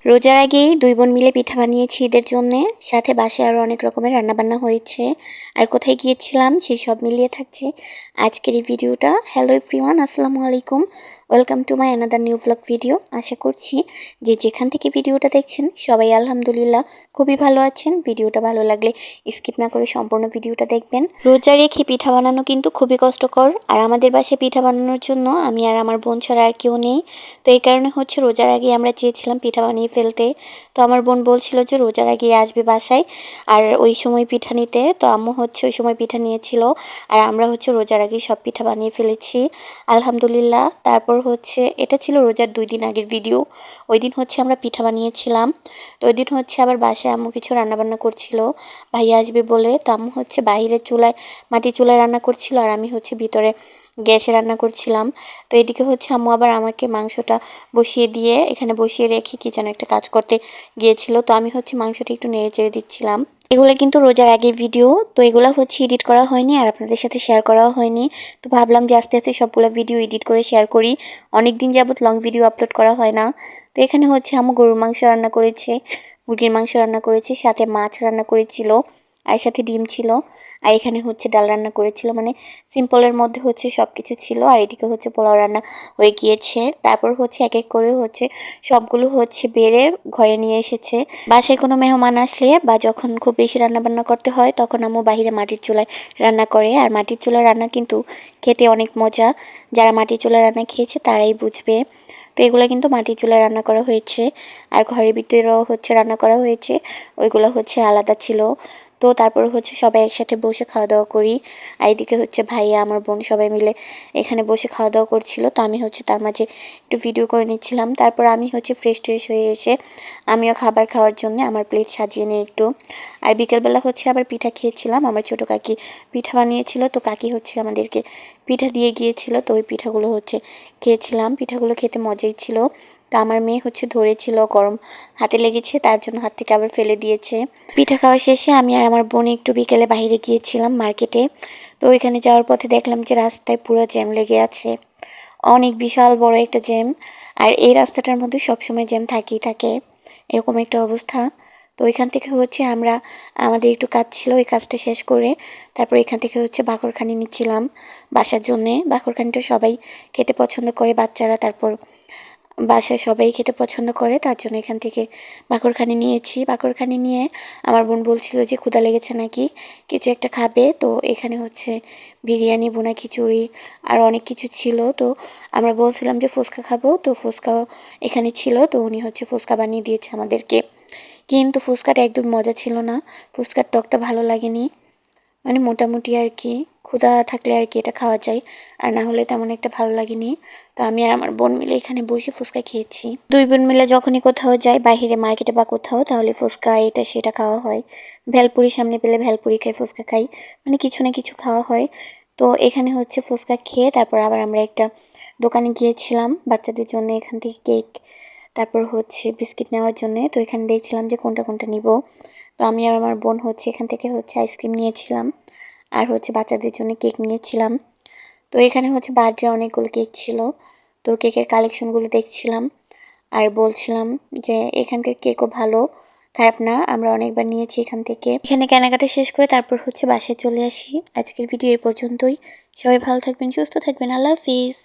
রোজার আগেই দুই বোন মিলে পিঠা বানিয়েছি ঈদের জন্যে, সাথে বাসায় আরও অনেক রকমের রান্নাবান্না হয়েছে। আর কোথায় গিয়েছিলাম সেই সব মিলিয়ে থাকছে আজকের এই ভিডিওটা। হ্যালো এভরিওয়ান, আসসালামু আলাইকুম, welcome to my another new blog video. আশা করছি যে যেখান থেকে ভিডিওটা দেখছেন সবাই আলহামদুলিল্লাহ খুবই ভালো আছেন। ভিডিওটা ভালো লাগলে স্কিপ না করে সম্পূর্ণ ভিডিওটা দেখবেন। রোজা রেখে পিঠা বানানো কিন্তু খুবই কষ্টকর, আর আমাদের বাসায় পিঠা বানানোর জন্য আমি আর আমার বোন ছাড়া আর কেউ নেই। তো এই কারণে হচ্ছে রোজার আগে আমরা চেয়েছিলাম পিঠা বানিয়ে ফেলতে। তো আমার বোন বলছিল যে রোজার আগে আসবে বাসায় আর ওই সময় পিঠা নিতে। তো আম্মু হচ্ছে ওই সময় পিঠা নিয়েছিল, আর আমরা হচ্ছে রোজার আগে সব পিঠা বানিয়ে ফেলেছি আলহামদুলিল্লাহ। তারপর হচ্ছে এটা ছিল রোজার 2 দিন আগের ভিডিও। ওই দিন হচ্ছে আমরা পিঠা বানিয়েছিলাম। তো ওই দিন হচ্ছে আবার বাসায় আম্মু কিছু রান্নাবান্না করছিল ভাইয়া আসবে বলে। তো আম্মু হচ্ছে বাইরের চুলায়, মাটির চুলায় রান্না করছিল, আর আমি হচ্ছে ভিতরে গ্যাসে রান্না করছিলাম। তো এদিকে হচ্ছে আম্মু আবার আমাকে মাংসটা বসিয়ে দিয়ে এখানে বসিয়ে রেখে কি যেন একটা কাজ করতে গিয়েছিল। তো আমি হচ্ছে মাংসটা একটু নেড়ে চেড়ে দিচ্ছিলাম। এগুলো কিন্তু রোজার আগে ভিডিও, তো এগুলো হচ্ছে এডিট করা হয়নি আর আপনাদের সাথে শেয়ার করাও হয়নি। তো ভাবলাম যে আস্তে আস্তে সবগুলো ভিডিও এডিট করে শেয়ার করি। অনেক দিন যাবত লং ভিডিও আপলোড করা হয় না। তো এখানে হচ্ছে আম্মু গরুর মাংস রান্না করেছে, মুরগির মাংস রান্না করেছে, সাথে মাছ রান্না করেছিল, আর সাথে ডিম ছিল। আর এখানে হচ্ছে ডাল রান্না করেছিল, মানে সিম্পলের মধ্যে হচ্ছে সব কিছু ছিল। আর এদিকে হচ্ছে পোলাও রান্না হয়ে গিয়েছে। তারপর হচ্ছে এক এক করে হচ্ছে সবগুলো হচ্ছে বেড়ে ঘরে নিয়ে এসেছে। বাসায় কোনো মেহমান আসলে বা যখন খুব বেশি রান্না বান্না করতে হয় তখন আম্মু বাহিরে মাটির চুলায় রান্না করে। আর মাটির চুলার রান্না কিন্তু খেতে অনেক মজা, যারা মাটির চুলার রান্না খেয়েছে তারাই বুঝবে। তো এগুলো কিন্তু মাটির চুলায় রান্না করা হয়েছে, আর ঘরের ভিতরেও হচ্ছে রান্না করা হয়েছে, ওইগুলো হচ্ছে আলাদা ছিল। তো তারপর হচ্ছে সবাই একসাথে বসে খাওয়া দাওয়া করি। আর এদিকে হচ্ছে ভাইয়া আমার বোন সবাই মিলে এখানে বসে খাওয়া দাওয়া করছিল। তো আমি হচ্ছে তার মাঝে একটু ভিডিও করে নিচ্ছিলাম। তারপর আমি হচ্ছে ফ্রেশ ট্রেশ হয়ে এসে আমিও খাবার খাওয়ার জন্য আমার প্লেট সাজিয়ে নিই একটু। আর বিকেলবেলা হচ্ছে আবার পিঠা খেয়েছিলাম, আমার ছোটো কাকি পিঠা বানিয়েছিল। তো কাকি হচ্ছে আমাদেরকে পিঠা দিয়ে গিয়েছিল, তো ওই পিঠাগুলো হচ্ছে খেয়েছিলাম। পিঠাগুলো খেতে মজাই ছিল। তো আমার মেয়ে হচ্ছে ধরেছিল, গরম হাতে লেগেছে তার জন্য হাত থেকে আবার ফেলে দিয়েছে। পিঠা খাওয়া শেষে আমি আর আমার বোন একটু বিকেলে বাইরে গিয়েছিলাম মার্কেটে। তো ওইখানে যাওয়ার পথে দেখলাম যে রাস্তায় পুরো জ্যাম লেগে আছে, অনেক বিশাল বড় একটা জ্যাম। আর এই রাস্তাটার মধ্যে সবসময় জ্যাম থাকেই থাকে, এরকম একটা অবস্থা। তো ওইখান থেকে হচ্ছে আমরা, আমাদের একটু কাজ ছিল, ওই কাজটা শেষ করে তারপর এখান থেকে হচ্ছে বাকরখানি নিচ্ছিলাম বাসার জন্যে। বাকরখানিটা সবাই খেতে পছন্দ করে, বাচ্চারা, তারপর বাসায় সবাই খেতে পছন্দ করে, তার জন্য এখান থেকে বাকরখানি নিয়েছি। বাকরখানি নিয়ে আমার বোন বলছিল যে ক্ষুধা লেগেছে নাকি, কিছু একটা খাবে। তো এখানে হচ্ছে বিরিয়ানি, বোনা খিচুড়ি আর অনেক কিছু ছিল। তো আমরা বলছিলাম যে ফুচকা খাবো, তো ফুচকাও এখানে ছিল। তো উনি হচ্ছে ফুচকা বানিয়ে দিয়েছে আমাদেরকে, কিন্তু ফুচকাটা একদম মজা ছিল না, ফুচকার টকটা ভালো লাগেনি। মানে মোটামুটি আর কি, ক্ষুধা থাকলে আর কি এটা খাওয়া যায়, আর না হলে তেমন একটা ভালো লাগেনি। তো আমি আর আমার বোন মিলে এখানে বসে ফুচকা খেয়েছি। দুই বোন মিলে যখনই কোথাও যাই বাইরে মার্কেটে বা কোথাও, তাহলে ফুচকা এটা সেটা খাওয়া হয়। ভেলপুরি সামনে পেলে ভেলপুরি খাই, ফুচকা খাই, মানে কিছু না কিছু খাওয়া হয়। তো এখানে হচ্ছে ফুচকা খেয়ে তারপর আবার আমরা একটা দোকানে গিয়েছিলাম বাচ্চাদের জন্য, এখান থেকে কেক তারপর হচ্ছে বিস্কিট নেওয়ার জন্য। তো এখানে দেখছিলাম যে কোনটা কোনটা নিব। তো আমি আর আমার বোন হচ্ছে এখান থেকে হচ্ছে আইসক্রিম নিয়েছিলাম, আর হচ্ছে বাচ্চাদের জন্য কেক নিয়েছিলাম। তো এখানে হচ্ছে বার্থডে অনেকগুলো কেক ছিল, তো কেকের কালেকশনগুলো দেখছিলাম আর বলছিলাম যে এখানকার কেকও ভালো, খারাপ না, আমরা অনেকবার নিয়েছি এখান থেকে। এখানে কেনাকাটা শেষ করে তারপর হচ্ছে বাসায় চলে আসি। আজকের ভিডিও এই পর্যন্তই। সবাই ভালো থাকবেন, সুস্থ থাকবেন, আল্লাহ হাফিজ।